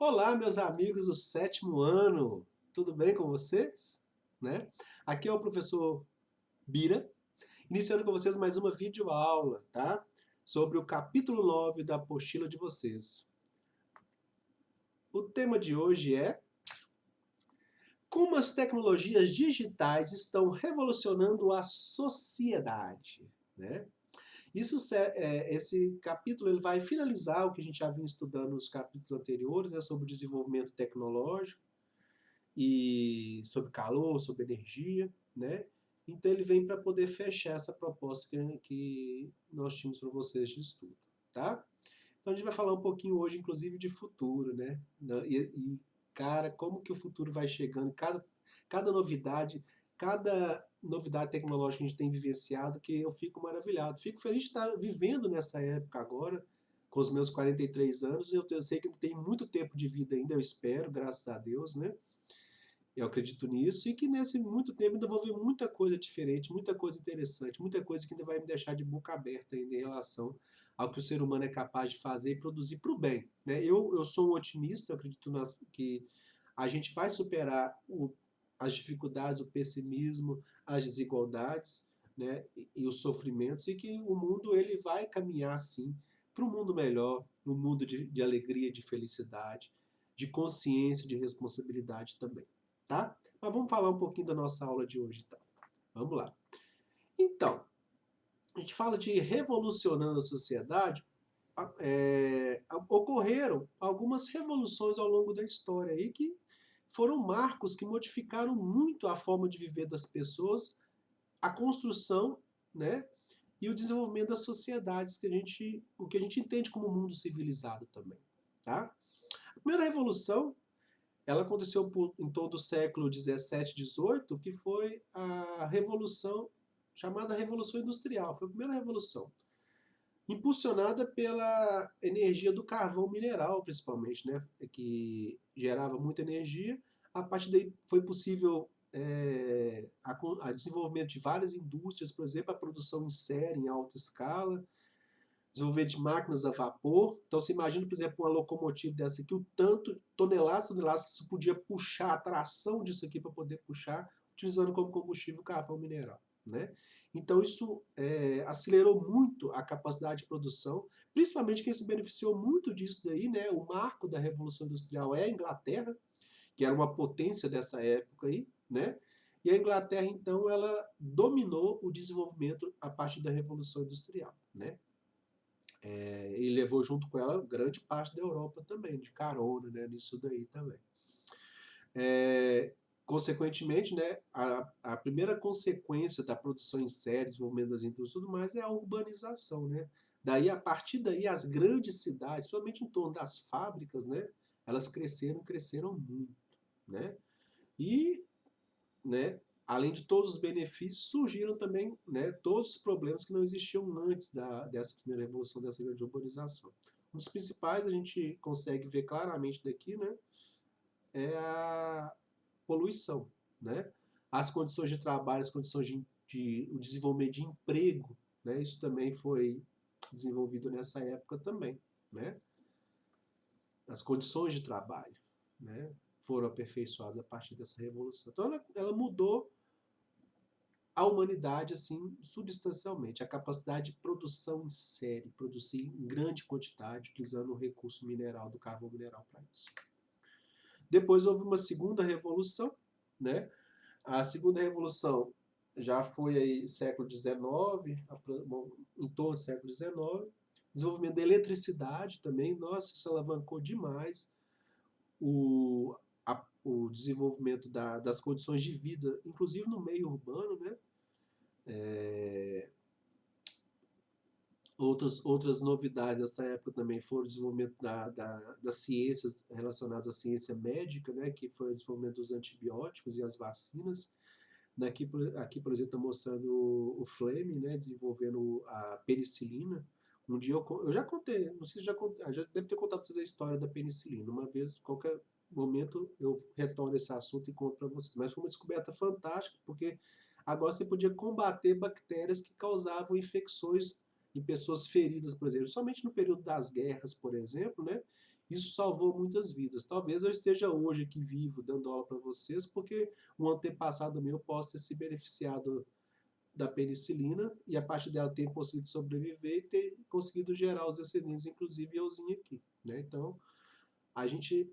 Olá, meus amigos do sétimo ano, tudo bem com vocês? Né? Aqui é o professor Bira, iniciando com vocês mais uma videoaula, tá? Sobre o capítulo 9 da apostila de vocês. O tema de hoje é como as tecnologias digitais estão revolucionando a sociedade, né? Esse capítulo ele vai finalizar o que a gente já vinha estudando nos capítulos anteriores, né, sobre o desenvolvimento tecnológico, e sobre calor, sobre energia, né? Então ele vem para poder fechar essa proposta que nós tínhamos para vocês de estudo, tá? Então a gente vai falar um pouquinho hoje, inclusive, de futuro, né? Cara, como que o futuro vai chegando, cada novidade tecnológica que a gente tem vivenciado, que eu fico maravilhado. Fico feliz de estar vivendo nessa época agora, com os meus 43 anos. Eu sei que não tenho muito tempo de vida ainda, eu espero, graças a Deus, né? Eu acredito nisso e que nesse muito tempo ainda vou ver muita coisa diferente, muita coisa interessante, muita coisa que ainda vai me deixar de boca aberta ainda em relação ao que o ser humano é capaz de fazer e produzir para o bem, né? Eu sou um otimista, eu acredito que a gente vai superar as dificuldades, o pessimismo, as desigualdades, né? E os sofrimentos e que o mundo ele vai caminhar sim para um mundo melhor, um mundo de alegria, de felicidade, de consciência, de responsabilidade também, tá? Mas vamos falar um pouquinho da nossa aula de hoje, então. Vamos lá. Então, a gente fala de revolucionando a sociedade, ocorreram algumas revoluções ao longo da história aí que foram marcos que modificaram muito a forma de viver das pessoas, a construção, né, e o desenvolvimento das sociedades o que a gente entende como mundo civilizado também, tá? A primeira revolução ela aconteceu em torno do século 17, 18, que foi a revolução chamada Revolução Industrial. Foi a primeira revolução, impulsionada pela energia do carvão mineral, principalmente, né, que gerava muita energia. A partir daí foi possível a desenvolvimento de várias indústrias, por exemplo, a produção em série, em alta escala, desenvolvimento de máquinas a vapor. Então você imagina, por exemplo, uma locomotiva dessa aqui, o tanto, toneladas que se podia puxar, a tração disso aqui para poder puxar, utilizando como combustível o carvão mineral, né? Então isso acelerou muito a capacidade de produção, principalmente quem se beneficiou muito disso daí, né? O marco da Revolução Industrial é a Inglaterra, que era uma potência dessa época aí, né? E a Inglaterra, então, ela dominou o desenvolvimento a partir da Revolução Industrial, né? E levou junto com ela grande parte da Europa também, de carona, né, nisso daí também. Consequentemente, né, a primeira consequência da produção em série, desenvolvimento das indústrias e tudo mais, é a urbanização, né? Daí, a partir daí, as grandes cidades, principalmente em torno das fábricas, né, elas cresceram muito, né? E, né, além de todos os benefícios, surgiram também, né, todos os problemas que não existiam antes dessa primeira revolução, dessa grande urbanização. Um dos principais a gente consegue ver claramente daqui, né, é a poluição, né? As condições de trabalho, as condições o desenvolvimento de emprego, né, isso também foi desenvolvido nessa época também, né? As condições de trabalho, né, foram aperfeiçoadas a partir dessa revolução. Então ela mudou a humanidade assim substancialmente, a capacidade de produção em série, produzir em grande quantidade, utilizando o recurso mineral do carvão mineral para isso. Depois houve uma segunda revolução, né? A segunda revolução já foi aí século XIX, em torno do século XIX, desenvolvimento da eletricidade também, nossa, isso alavancou demais o desenvolvimento das condições de vida, inclusive no meio urbano, né? Outras novidades dessa época também foram o desenvolvimento das ciências relacionadas à ciência médica, né, que foi o desenvolvimento dos antibióticos e as vacinas. Aqui, por exemplo, está mostrando o Fleming, né, desenvolvendo a penicilina. Um dia eu já contei, não sei se já deve ter contado para vocês a história da penicilina. Uma vez, qualquer momento, eu retorno esse assunto e conto para vocês. Mas foi uma descoberta fantástica, porque agora você podia combater bactérias que causavam infecções em pessoas feridas, por exemplo, somente no período das guerras, por exemplo, né? Isso salvou muitas vidas. Talvez eu esteja hoje aqui vivo dando aula para vocês, porque um antepassado meu possa ter se beneficiado da penicilina e a partir dela ter conseguido sobreviver e ter conseguido gerar os descendentes, inclusive euzinho aqui, né? Então, a gente,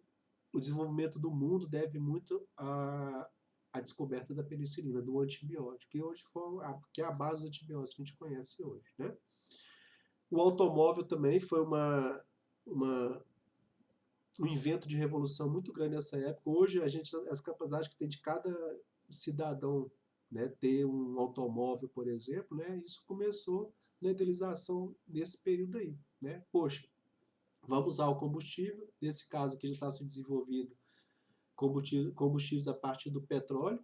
o desenvolvimento do mundo deve muito à descoberta da penicilina, do antibiótico, que hoje que é a base dos antibióticos que a gente conhece hoje, né? O automóvel também foi um invento de revolução muito grande nessa época. Hoje, as capacidades que tem de cada cidadão, né, ter um automóvel, por exemplo, né, isso começou na idealização desse período aí. Né? Poxa, vamos usar o combustível, nesse caso aqui já está se desenvolvido combustíveis a partir do petróleo,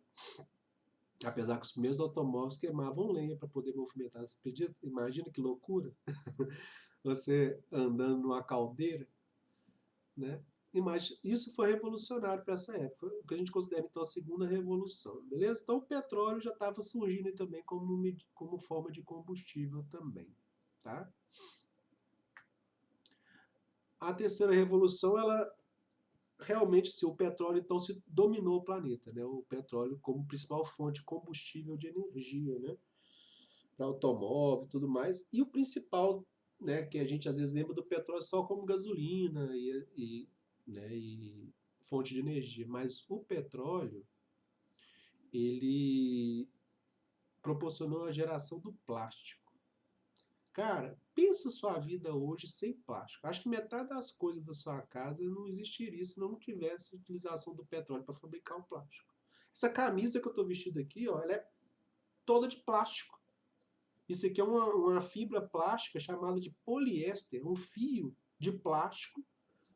apesar que os primeiros automóveis queimavam lenha para poder movimentar. Você imagina que loucura? Você andando numa caldeira, né? Isso foi revolucionário para essa época, foi o que a gente considera então a segunda revolução, beleza? Então o petróleo já estava surgindo também como forma de combustível também, tá? A terceira revolução, ela realmente, assim, o petróleo então se dominou o planeta, né? O petróleo como principal fonte de combustível de energia, né? Para automóveis e tudo mais. E o principal, né, que a gente às vezes lembra do petróleo só como gasolina né, e fonte de energia, mas o petróleo ele proporcionou a geração do plástico. Cara, pensa sua vida hoje sem plástico. Acho que metade das coisas da sua casa não existiria se não tivesse utilização do petróleo para fabricar o plástico. Essa camisa que eu estou vestido aqui, ó, ela é toda de plástico. Isso aqui é uma fibra plástica chamada de poliéster, um fio de plástico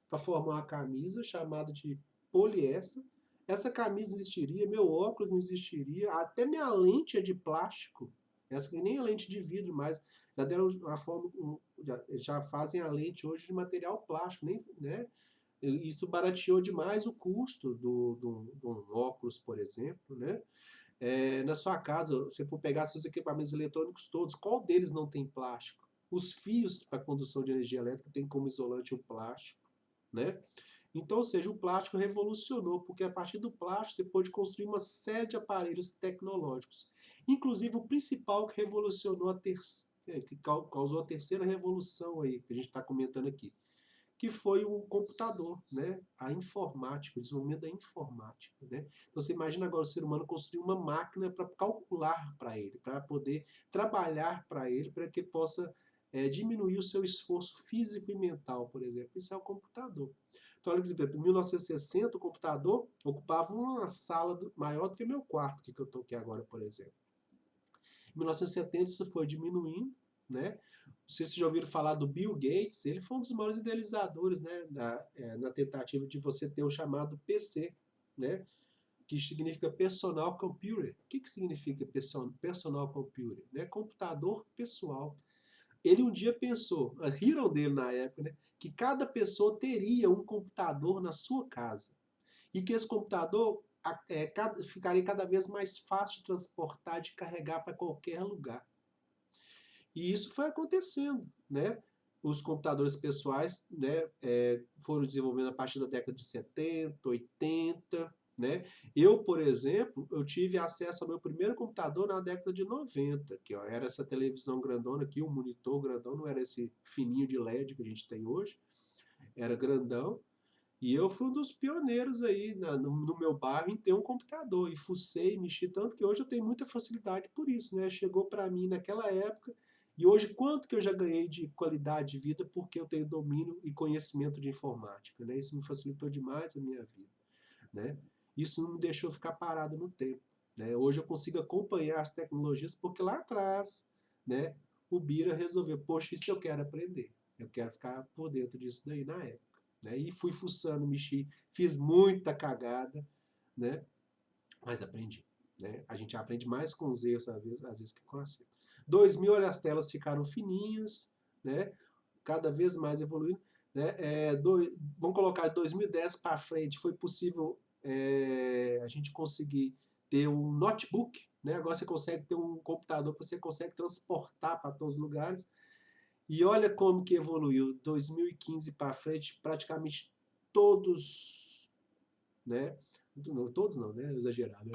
para formar uma camisa chamada de poliéster. Essa camisa não existiria, meu óculos não existiria, até minha lente é de plástico. Essa que nem é lente de vidro, mas já deram uma forma, já fazem a lente hoje de material plástico, nem, né? Isso barateou demais o custo do óculos, por exemplo, né? Na sua casa, se você for pegar seus equipamentos eletrônicos todos, qual deles não tem plástico? Os fios para condução de energia elétrica têm como isolante o plástico, né? Então, ou seja, o plástico revolucionou, porque a partir do plástico você pôde construir uma série de aparelhos tecnológicos. Inclusive o principal que revolucionou que causou a terceira revolução aí, que a gente está comentando aqui, que foi o computador, né? A informática, o desenvolvimento da informática, né? Então você imagina agora o ser humano construir uma máquina para calcular para ele, para poder trabalhar para ele, para que possa diminuir o seu esforço físico e mental, por exemplo. Isso é o computador. Então, olha, por exemplo, em 1960, o computador ocupava uma sala maior do que meu quarto, que eu estou aqui agora, por exemplo. Em 1970, isso foi diminuindo, né? Não sei se vocês já ouviram falar do Bill Gates, ele foi um dos maiores idealizadores, né, na tentativa de você ter o chamado PC, né, que significa Personal Computer. O que significa Personal Computer? Né? Computador pessoal. Ele um dia pensou, riram dele na época, né, que cada pessoa teria um computador na sua casa e que esse computador ficaria cada vez mais fácil de transportar, de carregar para qualquer lugar. E isso foi acontecendo, né? Os computadores pessoais, né, foram desenvolvendo a partir da década de 70, 80, né? Eu, por exemplo, eu tive acesso ao meu primeiro computador na década de 90, que ó, era essa televisão grandona aqui, um monitor grandão, não era esse fininho de LED que a gente tem hoje, era grandão. E eu fui um dos pioneiros aí no meu bairro em ter um computador. E fucei, mexi tanto que hoje eu tenho muita facilidade por isso, né? Chegou para mim naquela época. E hoje quanto que eu já ganhei de qualidade de vida porque eu tenho domínio e conhecimento de informática, né? Isso me facilitou demais a minha vida, né? Isso não me deixou ficar parado no tempo, né? Hoje eu consigo acompanhar as tecnologias porque lá atrás, né, o Bira resolveu, poxa, isso eu quero aprender. Eu quero ficar por dentro disso daí na época. Né? E fui fuçando, mexi, fiz muita cagada, né? Mas aprendi. Né? A gente aprende mais com os erros às vezes que com acerto. 2000 as telas ficaram fininhas, né? Cada vez mais evoluindo. Né? Vamos colocar 2010 para frente, foi possível a gente conseguir ter um notebook, né? Agora você consegue ter um computador que você consegue transportar para todos os lugares. E olha como que evoluiu. 2015 para frente, praticamente todos, né? Não, todos não, né? Exagerado.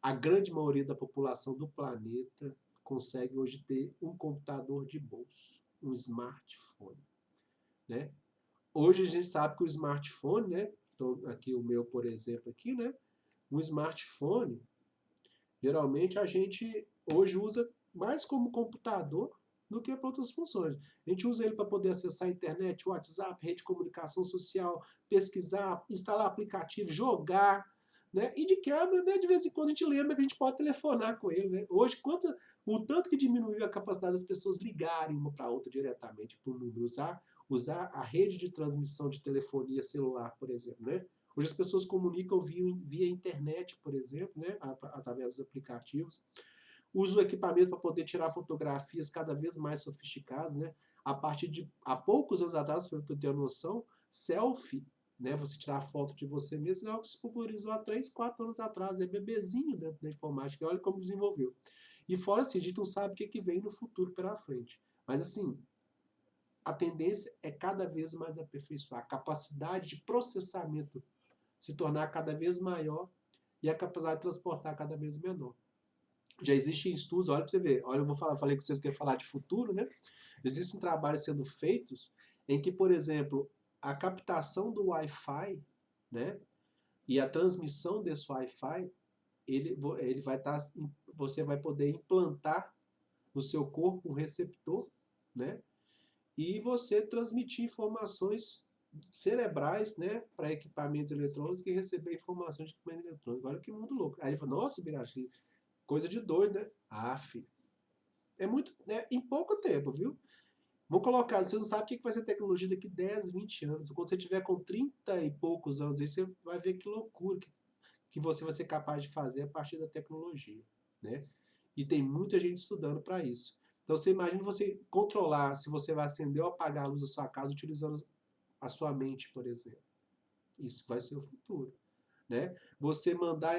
A grande maioria da população do planeta consegue hoje ter um computador de bolso, um smartphone, né? Hoje a gente sabe que o smartphone, né? Então, aqui o meu, por exemplo, aqui, né? Um smartphone, geralmente a gente hoje usa mais como computador do que para outras funções. A gente usa ele para poder acessar a internet, WhatsApp, rede de comunicação social, pesquisar, instalar aplicativo, jogar, né? E de quebra, né, de vez em quando a gente lembra que a gente pode telefonar com ele, né? Hoje, o tanto que diminuiu a capacidade das pessoas ligarem uma para outra diretamente por número, usar a rede de transmissão de telefonia celular, por exemplo, né? Hoje as pessoas comunicam via internet, por exemplo, né? Através dos aplicativos. Usa o equipamento para poder tirar fotografias cada vez mais sofisticadas, né? A partir de há poucos anos atrás, para eu ter uma noção, selfie, né? Você tirar foto de você mesmo é algo que se popularizou há 3, 4 anos atrás. É bebezinho dentro da informática. Olha como desenvolveu. E fora assim, a gente não sabe o que vem no futuro pela frente. Mas assim, a tendência é cada vez mais aperfeiçoar. A capacidade de processamento se tornar cada vez maior e a capacidade de transportar cada vez menor. Já existem estudos, olha para você ver, olha, eu vou falar, falei que vocês querem falar de futuro, né? Existem trabalhos sendo feitos em que, por exemplo, a captação do Wi-Fi, né? E a transmissão desse Wi-Fi, ele vai estar, você vai poder implantar no seu corpo um receptor, né? E você transmitir informações cerebrais, né, para equipamentos eletrônicos e receber informações de equipamentos eletrônicos. Olha que mundo louco. Aí ele falou, nossa, Birachi, coisa de doido, né? Ah, filho. É muito, né, em pouco tempo, viu? Vou colocar, você não sabe o que vai ser tecnologia daqui 10, 20 anos. Quando você tiver com 30 e poucos anos, aí você vai ver que loucura que você vai ser capaz de fazer a partir da tecnologia, né? E tem muita gente estudando para isso. Então você imagina você controlar se você vai acender ou apagar a luz da sua casa utilizando a sua mente, por exemplo. Isso vai ser o futuro, né? Você mandar,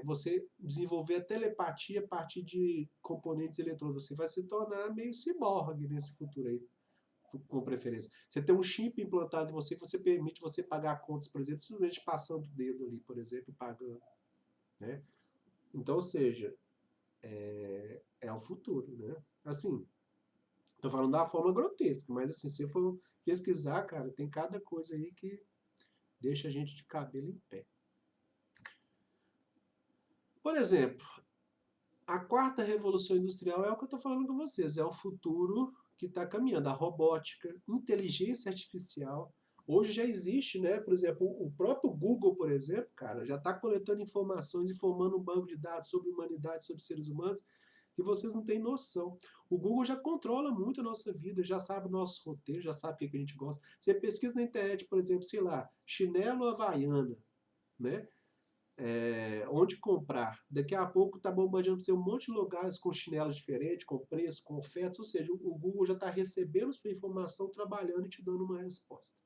você desenvolver a telepatia a partir de componentes eletrônicos. Você vai se tornar meio ciborgue nesse futuro aí, com preferência. Você tem um chip implantado em você que você permite você pagar contas, por exemplo, simplesmente passando o dedo ali, por exemplo, e pagando, né? Então, ou seja, é o futuro, né? Assim, tô falando da forma grotesca, mas assim, se você for pesquisar, cara, tem cada coisa aí que deixa a gente de cabelo em pé. Por exemplo, a quarta revolução industrial é o que eu estou falando com vocês, é o futuro que está caminhando, a robótica, inteligência artificial. Hoje já existe, né? Por exemplo, o próprio Google, por exemplo, cara, já está coletando informações e formando um banco de dados sobre humanidade, sobre seres humanos, que vocês não têm noção. O Google já controla muito a nossa vida, já sabe o nosso roteiro, já sabe o que a gente gosta. Você pesquisa na internet, por exemplo, sei lá, chinelo havaiana, né? Onde comprar. Daqui a pouco está bombardeando você um monte de lugares com chinelos diferentes, com preço, com ofertas, ou seja, o Google já está recebendo sua informação, trabalhando e te dando uma resposta.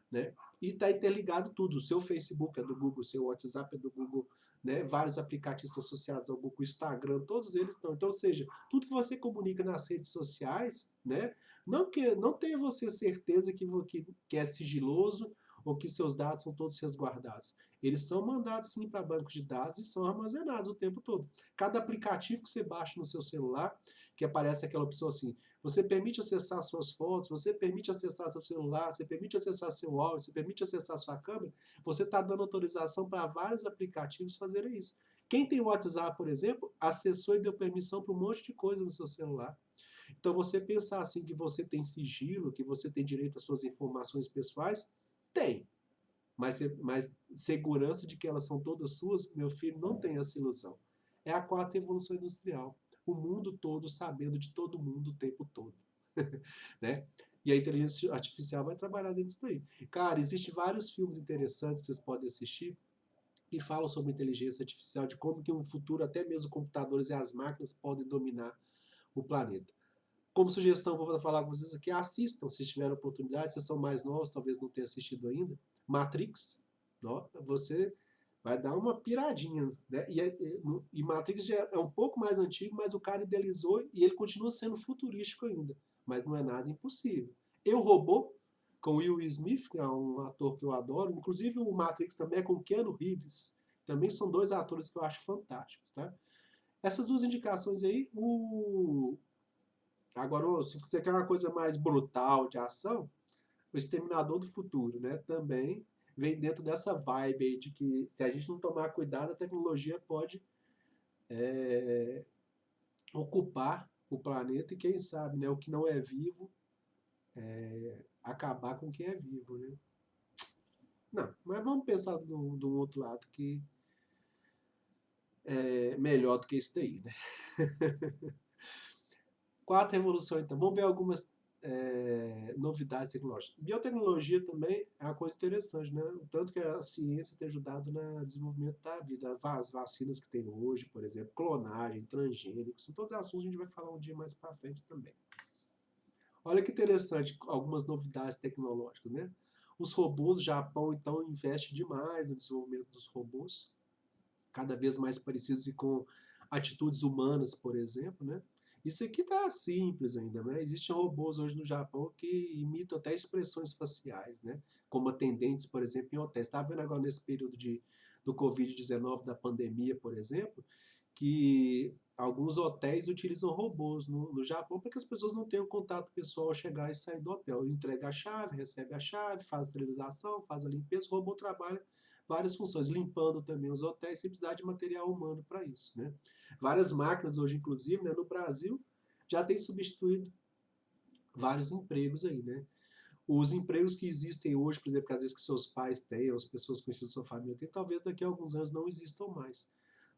Né? E está interligado tudo. O seu Facebook é do Google, o seu WhatsApp é do Google, né? Vários aplicativos associados ao Google, Instagram, todos eles estão. Então, ou seja, tudo que você comunica nas redes sociais, né? Não tenha você certeza que é sigiloso ou que seus dados são todos resguardados. Eles são mandados sim para bancos de dados e são armazenados o tempo todo. Cada aplicativo que você baixa no seu celular, que aparece aquela opção assim, você permite acessar suas fotos, você permite acessar seu celular, você permite acessar seu áudio, você permite acessar sua câmera, você está dando autorização para vários aplicativos fazerem isso. Quem tem o WhatsApp, por exemplo, acessou e deu permissão para um monte de coisa no seu celular. Então, você pensar assim que você tem sigilo, que você tem direito às suas informações pessoais, tem. Mas segurança de que elas são todas suas, meu filho, não tem essa ilusão. É a quarta revolução industrial. O mundo todo sabendo de todo mundo o tempo todo. Né? E a inteligência artificial vai trabalhar dentro disso aí. Cara, existem vários filmes interessantes que vocês podem assistir que falam sobre inteligência artificial, de como que no futuro até mesmo computadores e as máquinas podem dominar o planeta. Como sugestão, vou falar com vocês aqui, assistam, se tiverem oportunidade, vocês são mais novos, talvez não tenham assistido ainda. Matrix, ó, você vai dar uma piradinha, né? E Matrix já é um pouco mais antigo, mas o cara idealizou e ele continua sendo futurístico ainda. mas não é nada impossível. Eu, Robô, com Will Smith, que é um ator que eu adoro, inclusive o Matrix também é com Keanu Reeves, também são dois atores que eu acho fantásticos, tá? Essas duas indicações aí, agora, se você quer uma coisa mais brutal de ação, o Exterminador do Futuro, né? Também vem dentro dessa vibe aí de que se a gente não tomar cuidado, a tecnologia pode ocupar o planeta e quem sabe, né? O que não é vivo, acabar com o que é vivo, né? Não, mas vamos pensar de um outro lado que é melhor do que isso daí, né? Quarta revolução, então. Vamos ver algumas novidades tecnológicas. Biotecnologia também é uma coisa interessante, né? O tanto que a ciência tem ajudado no desenvolvimento da vida. As vacinas que tem hoje, por exemplo, clonagem, transgênicos, são todos assuntos que a gente vai falar um dia mais para frente também. Olha que interessante, algumas novidades tecnológicas, né? Os robôs, o Japão, então, investe demais no desenvolvimento dos robôs, cada vez mais parecidos e com atitudes humanas, por exemplo, né? Isso aqui tá simples ainda, né? Existem robôs hoje no Japão que imitam até expressões faciais, né? Como atendentes, por exemplo, em hotéis. Está vendo agora nesse período do Covid-19, da pandemia, por exemplo, que alguns hotéis utilizam robôs no Japão para que as pessoas não tenham contato pessoal ao chegar e sair do hotel. Entrega a chave, recebe a chave, faz a esterilização, faz a limpeza, o robô trabalha várias funções, limpando também os hotéis sem precisar de material humano para isso, né? Várias máquinas hoje, inclusive, né, no Brasil, já têm substituído vários empregos aí, né? Os empregos que existem hoje, por exemplo, que às vezes que seus pais têm, ou as pessoas conhecidas da sua família têm, talvez daqui a alguns anos não existam mais.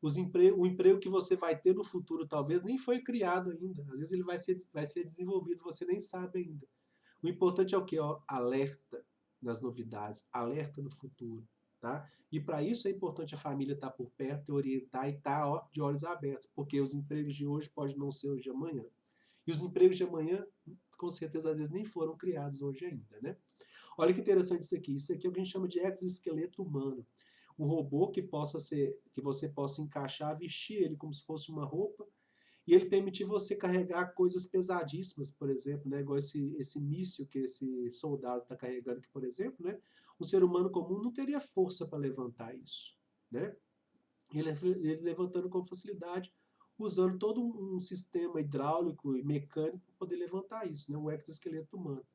O emprego que você vai ter no futuro talvez nem foi criado ainda. Às vezes ele vai ser desenvolvido, você nem sabe ainda. O importante é o quê? Ó, alerta nas novidades, alerta no futuro. Tá? E para isso é importante a família estar por perto, orientar e estar de olhos abertos, porque os empregos de hoje podem não ser os de amanhã. E os empregos de amanhã, com certeza, às vezes nem foram criados hoje ainda, né? Olha que interessante isso aqui. Isso aqui é o que a gente chama de exoesqueleto humano. Um robô que você possa encaixar, vestir ele como se fosse uma roupa, e ele permitir você carregar coisas pesadíssimas, por exemplo, né? Igual esse míssil que esse soldado está carregando aqui, por exemplo, né? Um ser humano comum não teria força para levantar isso, né? Ele levantando com facilidade, usando todo um sistema hidráulico e mecânico para poder levantar isso, né? O exoesqueleto humano.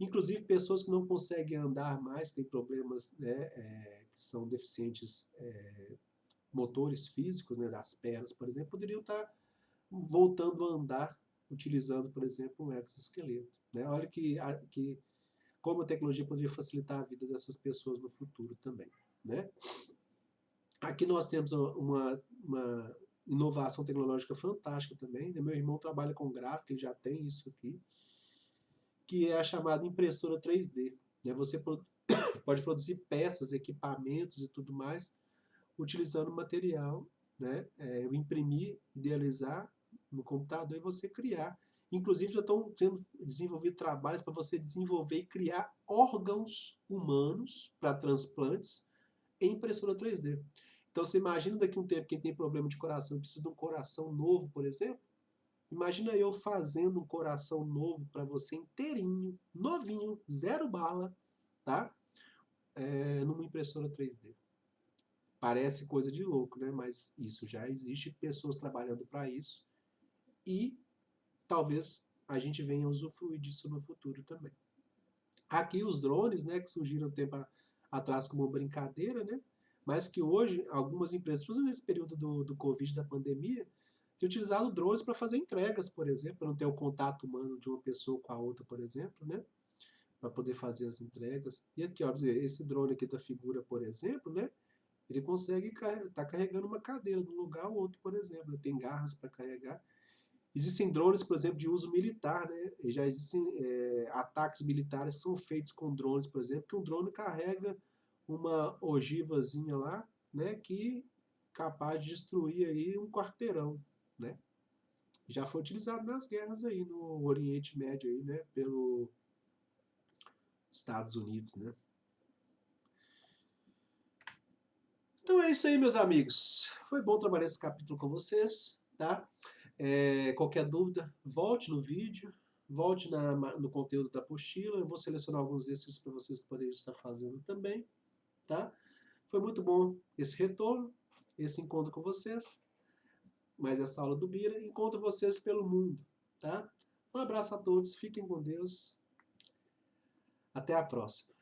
Inclusive, pessoas que não conseguem andar mais, têm problemas, né, que são deficientes motores físicos, né, das pernas, por exemplo, poderiam estar voltando a andar utilizando, por exemplo, um exoesqueleto. Né? Olha como a tecnologia poderia facilitar a vida dessas pessoas no futuro também. Né? Aqui nós temos uma inovação tecnológica fantástica também. Né? Meu irmão trabalha com gráfico, ele já tem isso aqui, que é a chamada impressora 3D. Né? Você pode produzir peças, equipamentos e tudo mais utilizando material, né? Imprimir, idealizar no computador e você criar. Inclusive já estão sendo desenvolvidos trabalhos para você desenvolver e criar órgãos humanos para transplantes em impressora 3D. Então você imagina daqui a um tempo quem tem problema de coração precisa de um coração novo, por exemplo. Imagina eu fazendo um coração novo para você inteirinho, novinho, zero bala, tá? Numa impressora 3D. Parece coisa de louco, né? Mas isso já existe, pessoas trabalhando para isso e talvez a gente venha usufruir disso no futuro também. Aqui os drones, né, que surgiram um tempo atrás como uma brincadeira, né? Mas que hoje algumas empresas, principalmente nesse período do Covid, da pandemia, têm utilizado drones para fazer entregas, por exemplo, para não ter o contato humano de uma pessoa com a outra, por exemplo, né? Para poder fazer as entregas. E aqui, ó, esse drone aqui da figura, por exemplo, né? Ele consegue estar carregando uma cadeira de um lugar ao outro, por exemplo. Tem garras para carregar. Existem drones, por exemplo, de uso militar, né? E já existem ataques militares que são feitos com drones, por exemplo, que um drone carrega uma ogivazinha lá, né? Que é capaz de destruir aí um quarteirão, né? Já foi utilizado nas guerras aí no Oriente Médio aí, né? Pelos Estados Unidos, né? Então é isso aí, meus amigos. Foi bom trabalhar esse capítulo com vocês, tá? Qualquer dúvida, volte no vídeo, Volte no conteúdo da apostila, eu vou selecionar alguns exercícios para vocês poderem estar fazendo também, tá? Foi muito bom esse retorno, esse encontro com vocês, mais essa aula do Bira. Encontro vocês pelo mundo, tá? Um abraço a todos, fiquem com Deus. Até a próxima.